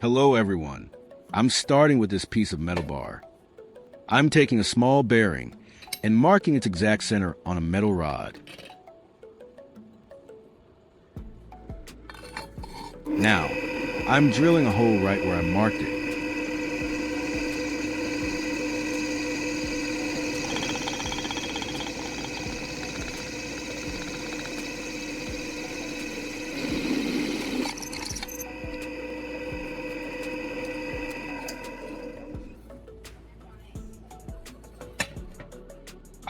Hello everyone. I'm starting with this piece of metal bar. I'm taking a small bearing and marking its exact center on a metal rod. Now, I'm drilling a hole right where I marked it.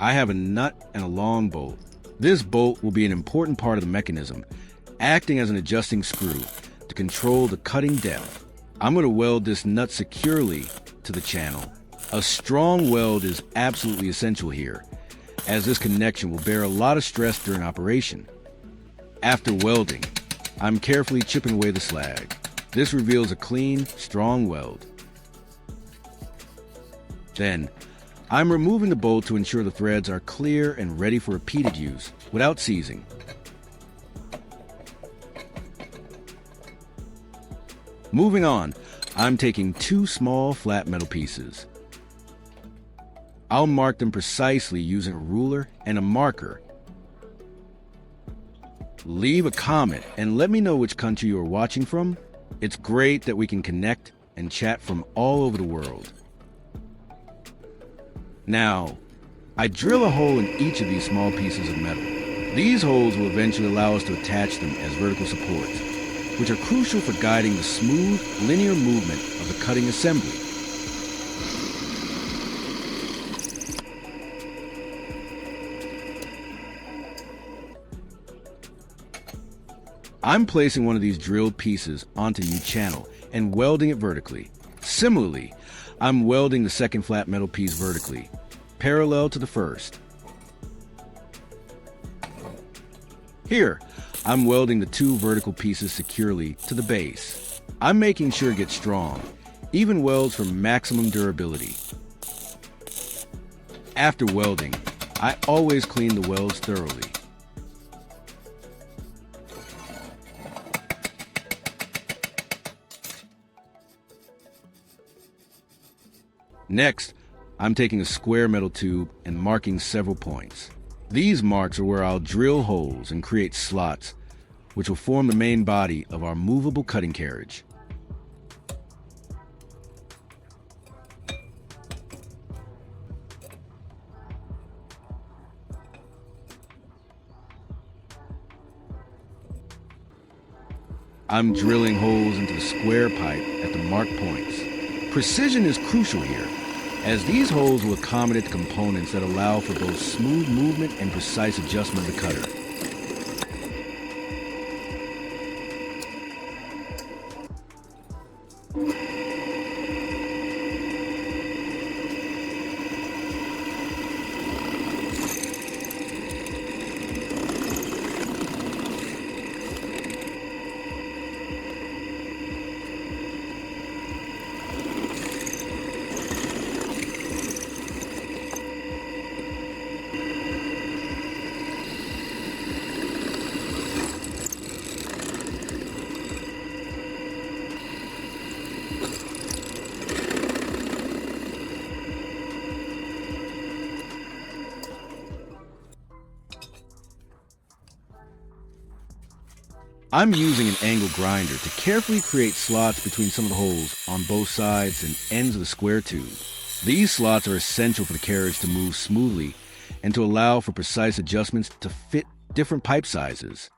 I have a nut and a long bolt. This bolt will be an important part of the mechanism, acting as an adjusting screw to control the cutting depth. I'm going to weld this nut securely to the channel. A strong weld is absolutely essential here, as this connection will bear a lot of stress during operation. After welding, I'm carefully chipping away the slag. This reveals a clean, strong weld. Then, I'm removing the bolt to ensure the threads are clear and ready for repeated use without seizing. Moving on, I'm taking two small flat metal pieces. I'll mark them precisely using a ruler and a marker. Leave a comment and let me know which country you are watching from. It's great that we can connect and chat from all over the world. Now, I drill a hole in each of these small pieces of metal. These holes will eventually allow us to attach them as vertical supports, which are crucial for guiding the smooth, linear movement of the cutting assembly. I'm placing one of these drilled pieces onto the new channel and welding it vertically. Similarly, I'm welding the second flat metal piece vertically, parallel to the first. Here, I'm welding the two vertical pieces securely to the base. I'm making sure it gets strong, even welds for maximum durability. After welding, I always clean the welds thoroughly. Next, I'm taking a square metal tube and marking several points. These marks are where I'll drill holes and create slots, which will form the main body of our movable cutting carriage. I'm drilling holes into the square pipe at the marked points. Precision is crucial here, as these holes will accommodate the components that allow for both smooth movement and precise adjustment of the cutter. I'm using an angle grinder to carefully create slots between some of the holes on both sides and ends of the square tube. These slots are essential for the carriage to move smoothly and to allow for precise adjustments to fit different pipe sizes.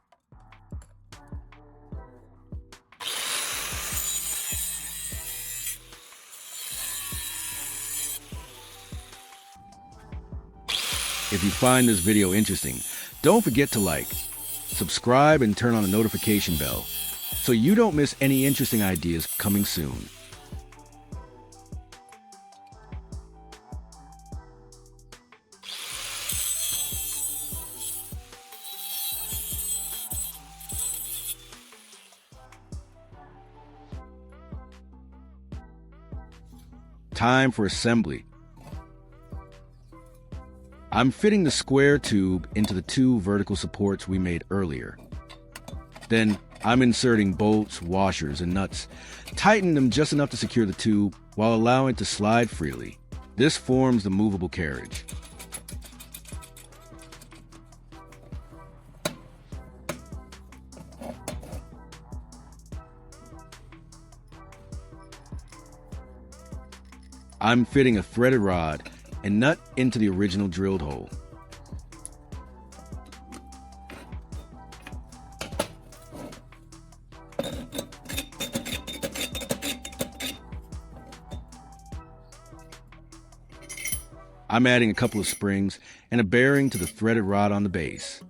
If you find this video interesting, don't forget to like, subscribe, and turn on the notification bell so you don't miss any interesting ideas coming soon. Time for assembly. I'm fitting the square tube into the two vertical supports we made earlier. Then I'm inserting bolts, washers, and nuts, tightening them just enough to secure the tube while allowing it to slide freely. This forms the movable carriage. I'm fitting a threaded rod and nut into the original drilled hole. I'm adding a couple of springs and a bearing to the threaded rod on the base.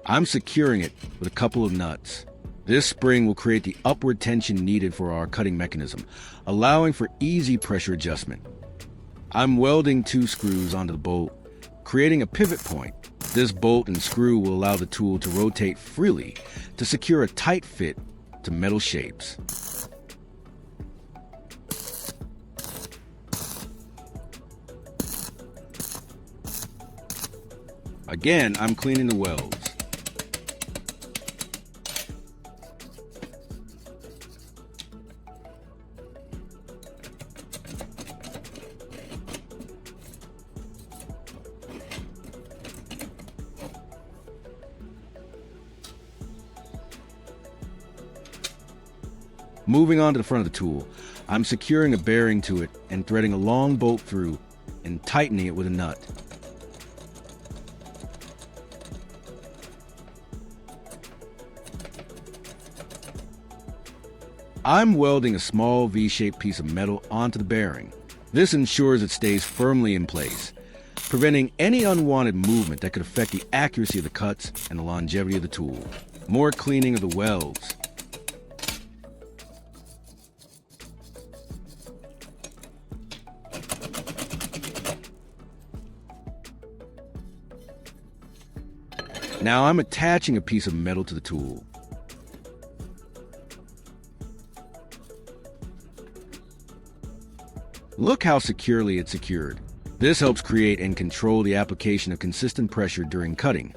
I'm securing it with a couple of nuts. This spring will create the upward tension needed for our cutting mechanism, allowing for easy pressure adjustment. I'm welding 2 screws onto the bolt, creating a pivot point. This bolt and screw will allow the tool to rotate freely to secure a tight fit to metal shapes. Again, I'm cleaning the welds. Moving on to the front of the tool, I'm securing a bearing to it and threading a long bolt through and tightening it with a nut. I'm welding a small V-shaped piece of metal onto the bearing. This ensures it stays firmly in place, preventing any unwanted movement that could affect the accuracy of the cuts and the longevity of the tool. More cleaning of the welds. Now I'm attaching a piece of metal to the tool. Look how securely it's secured. This helps create and control the application of consistent pressure during cutting,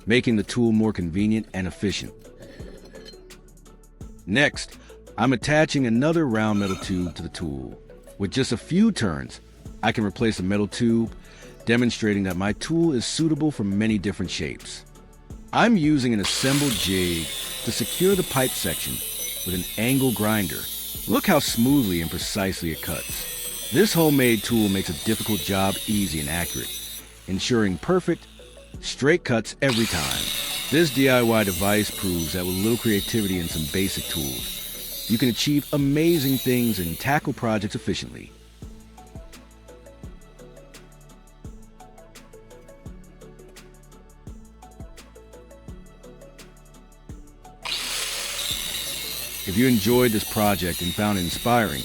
making the tool more convenient and efficient. Next, I'm attaching another round metal tube to the tool. With just a few turns, I can replace the metal tube, demonstrating that my tool is suitable for many different shapes. I'm using an assembled jig to secure the pipe section with an angle grinder. Look how smoothly and precisely it cuts. This homemade tool makes a difficult job easy and accurate, ensuring perfect, straight cuts every time. This DIY device proves that with a little creativity and some basic tools, you can achieve amazing things and tackle projects efficiently. If you enjoyed this project and found it inspiring,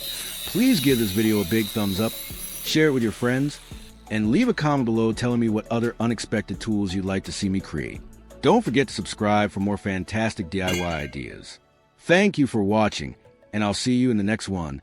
please give this video a big thumbs up, share it with your friends, and leave a comment below telling me what other unexpected tools you'd like to see me create. Don't forget to subscribe for more fantastic DIY ideas. Thank you for watching, and I'll see you in the next one.